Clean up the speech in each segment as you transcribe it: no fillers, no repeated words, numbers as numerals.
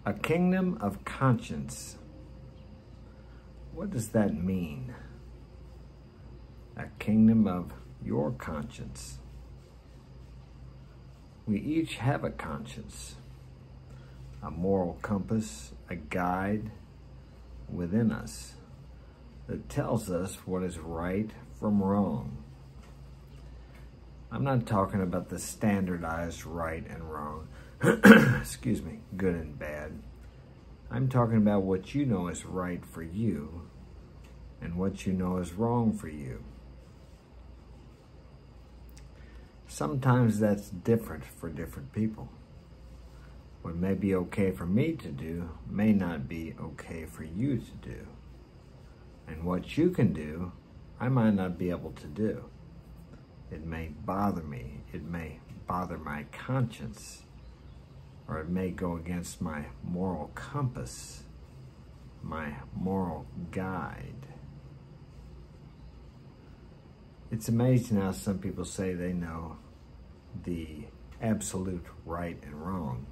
A kingdom of conscience. What does that mean? A kingdom of your conscience. We each have a conscience, a moral compass, a guide within us that tells us what is right from wrong. I'm not talking about the standardized right and wrong, excuse me, good and bad. I'm talking about what you know is right for you and what you know is wrong for you. Sometimes that's different for different people. What may be okay for me to do may not be okay for you to do. And what you can do, I might not be able to do. It may bother me. It may bother my conscience. Or it may go against my moral compass, my moral guide. It's amazing how some people say they know the absolute right and wrong.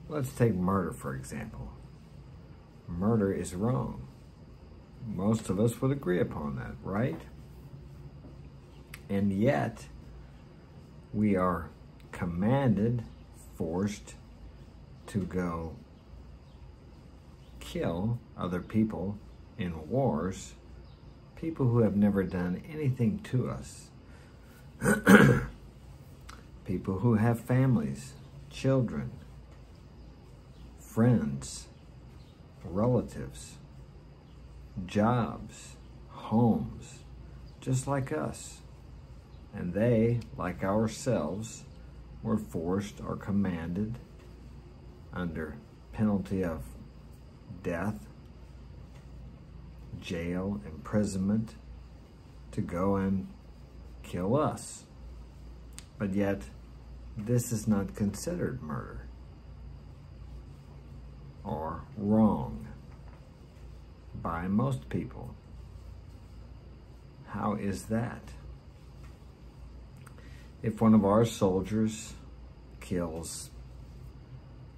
Let's take murder, for example. Murder is wrong. Most of us would agree upon that, right? And yet, we are commanded, forced to go kill other people in wars, people who have never done anything to us. People who have families, children, friends, relatives, jobs, homes, just like us. And they, like ourselves, were forced or commanded under penalty of death, jail, imprisonment, to go and kill us. But yet, this is not considered murder or wrong by most people. How is that? If one of our soldiers kills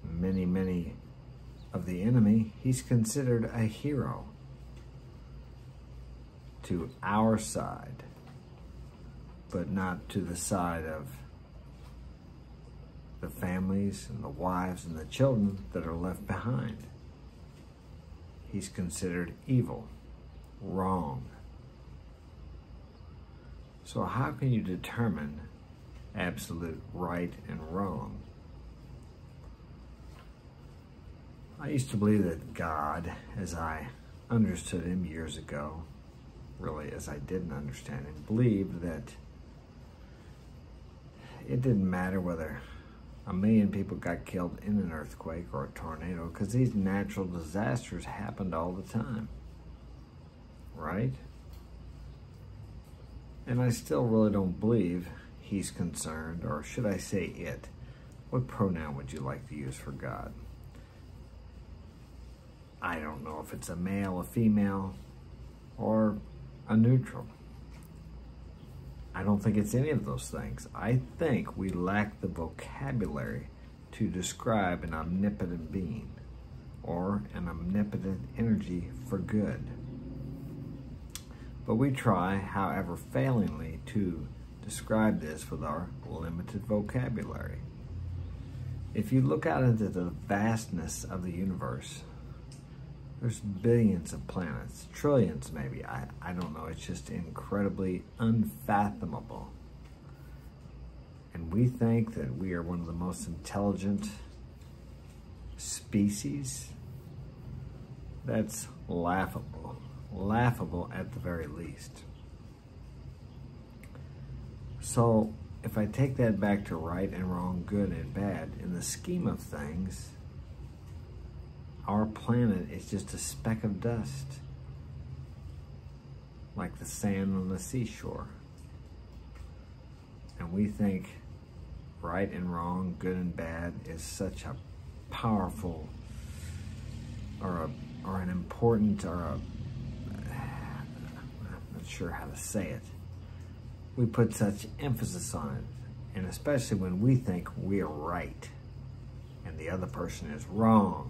many of the enemy, he's considered a hero to our side, but not to the side of the families and the wives and the children that are left behind. He's considered evil, wrong. So how can you determine absolute right and wrong? I used to believe that God, as I understood him years ago, really as I didn't understand him, believed that it didn't matter whether 1 million people got killed in an earthquake or a tornado, because these natural disasters happened all the time, right? And I still really don't believe he's concerned, or should I say it? What pronoun would you like to use for God? I don't know if it's a male, a female, or a neutral. I don't think it's any of those things. I think we lack the vocabulary to describe an omnipotent being or an omnipotent energy for good. But we try, however failingly, to describe this with our limited vocabulary. If you look out into the vastness of the universe, there's billions of planets, trillions maybe, I don't know, it's just incredibly unfathomable. And we think that we are one of the most intelligent species. That's laughable, laughable at the very least. So if I take that back to right and wrong, good and bad, in the scheme of things, our planet is just a speck of dust, like the sand on the seashore. And we think right and wrong, good and bad is such a powerful or an important, I'm not sure how to say it. We put such emphasis on it, and especially when we think we are right and the other person is wrong.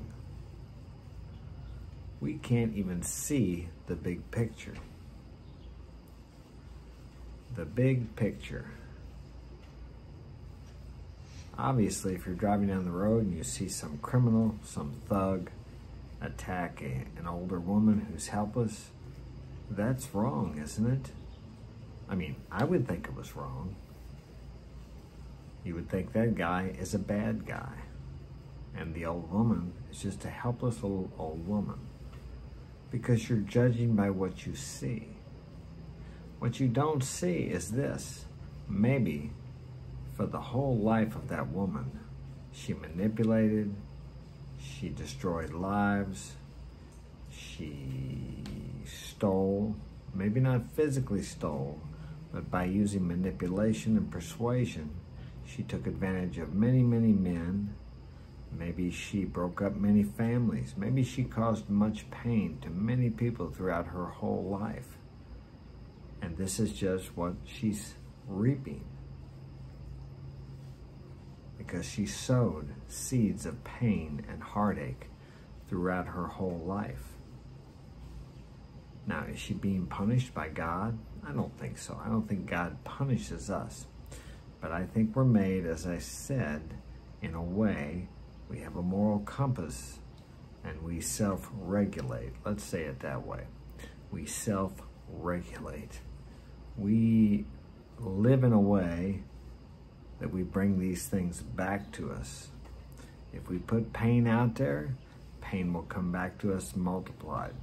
We can't even see the big picture. The big picture. Obviously, if you're driving down the road and you see some criminal, some thug, attack an older woman who's helpless, that's wrong, isn't it? I mean, I would think it was wrong. You would think that guy is a bad guy, and the old woman is just a helpless little old woman, because you're judging by what you see. What you don't see is this. Maybe for the whole life of that woman, she manipulated, she destroyed lives, she stole, maybe not physically stole, but by using manipulation and persuasion, she took advantage of many, many men. Maybe she broke up many families. Maybe she caused much pain to many people throughout her whole life. And this is just what she's reaping, because she sowed seeds of pain and heartache throughout her whole life. Now, is she being punished by God? I don't think so. I don't think God punishes us. But I think we're made, as I said, in a way, we have a moral compass and we self-regulate. Let's say it that way. We self-regulate. We live in a way that we bring these things back to us. If we put pain out there, pain will come back to us multiplied.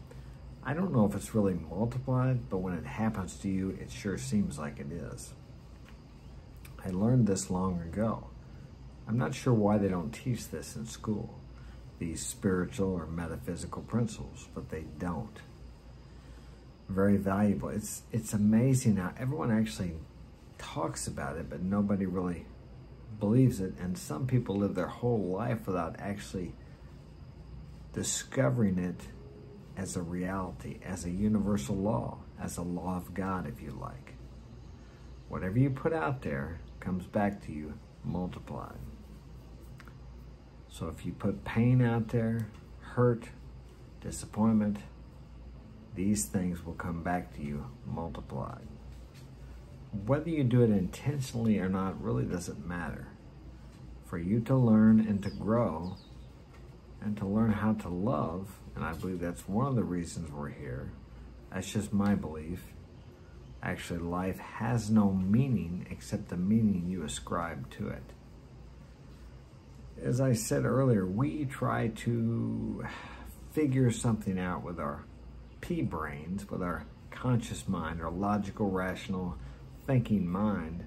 I don't know if it's really multiplied, but when it happens to you, it sure seems like it is. I learned this long ago. I'm not sure why they don't teach this in school, these spiritual or metaphysical principles, but they don't. Very valuable. It's amazing how everyone actually talks about it, but nobody really believes it. And some people live their whole life without actually discovering it as a reality, as a universal law, as a law of God, if you like. Whatever you put out there comes back to you multiplied. So if you put pain out there, hurt, disappointment, these things will come back to you multiplied. Whether you do it intentionally or not really doesn't matter. For you to learn and to grow and to learn how to love, and I believe that's one of the reasons we're here. That's just my belief. Actually, life has no meaning except the meaning you ascribe to it. As I said earlier, we try to figure something out with our pea brains, with our conscious mind, our logical, rational, thinking mind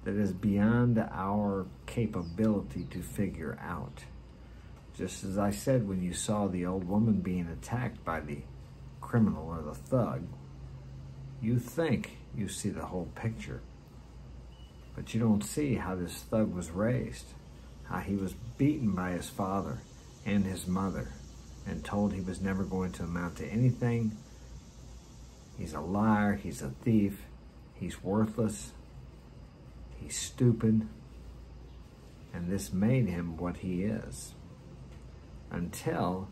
that is beyond our capability to figure out. Just as I said, when you saw the old woman being attacked by the criminal or the thug, you think you see the whole picture, but you don't see how this thug was raised, how he was beaten by his father and his mother and told he was never going to amount to anything. He's a liar, he's a thief, he's worthless, he's stupid, and this made him what he is, until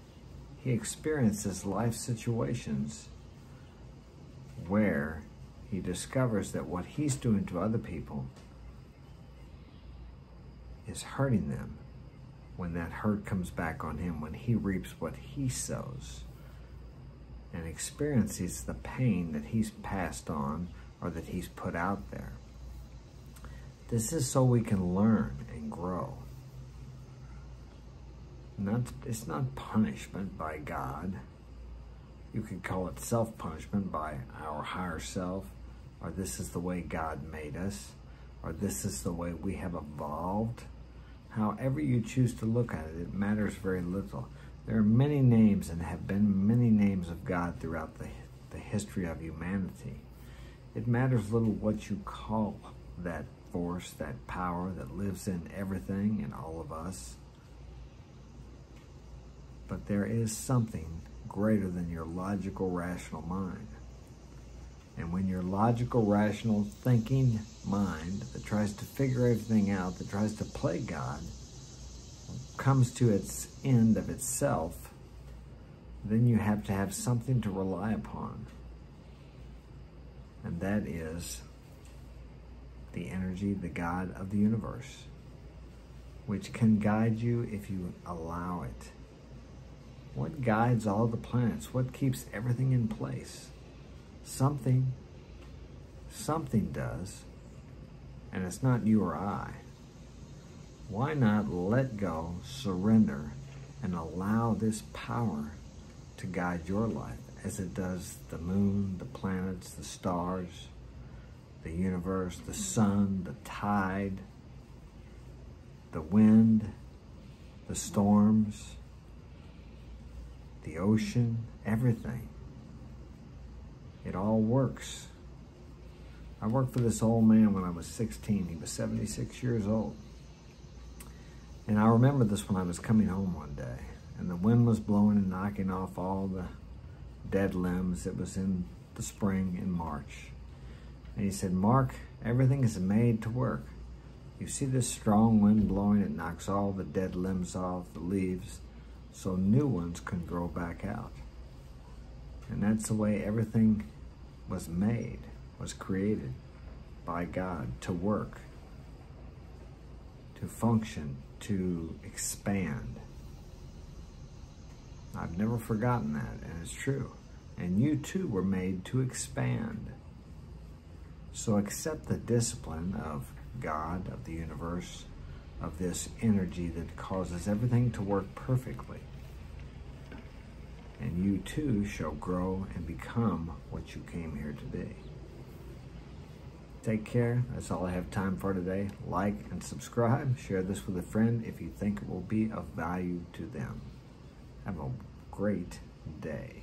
he experiences life situations where he discovers that what he's doing to other people is hurting them. When that hurt comes back on him, when he reaps what he sows and experiences the pain that he's passed on or that he's put out there. This is so we can learn and grow. It's not punishment by God. You could call it self-punishment by our higher self, or this is the way God made us, or this is the way we have evolved. However you choose to look at it, it matters very little. There are many names and have been many names of God throughout the history of humanity. It matters little what you call that force, that power that lives in everything and all of us. But there is something greater than your logical, rational mind. And when your logical, rational, thinking mind that tries to figure everything out, that tries to play God, comes to its end of itself, then you have to have something to rely upon. And that is the energy, the God of the universe, which can guide you if you allow it. What guides all the planets? What keeps everything in place? Something does, and it's not you or I. Why not let go, surrender, and allow this power to guide your life as it does the moon, the planets, the stars, the universe, the sun, the tide, the wind, the storms, the ocean, everything. It all works. I worked for this old man when I was 16. He was 76 years old. And I remember this when I was coming home one day, and the wind was blowing and knocking off all the dead limbs. It was in the spring, in March. And he said, "Mark, everything is made to work. You see this strong wind blowing, it knocks all the dead limbs off, the leaves, so new ones can grow back out." And that's the way everything was made, was created by God to work, to function, to expand. I've never forgotten that, and it's true. And you too were made to expand. So accept the discipline of God, of the universe, of this energy that causes everything to work perfectly. And you too shall grow and become what you came here to be. Take care. That's all I have time for today. Like and subscribe. Share this with a friend if you think it will be of value to them. Have a great day.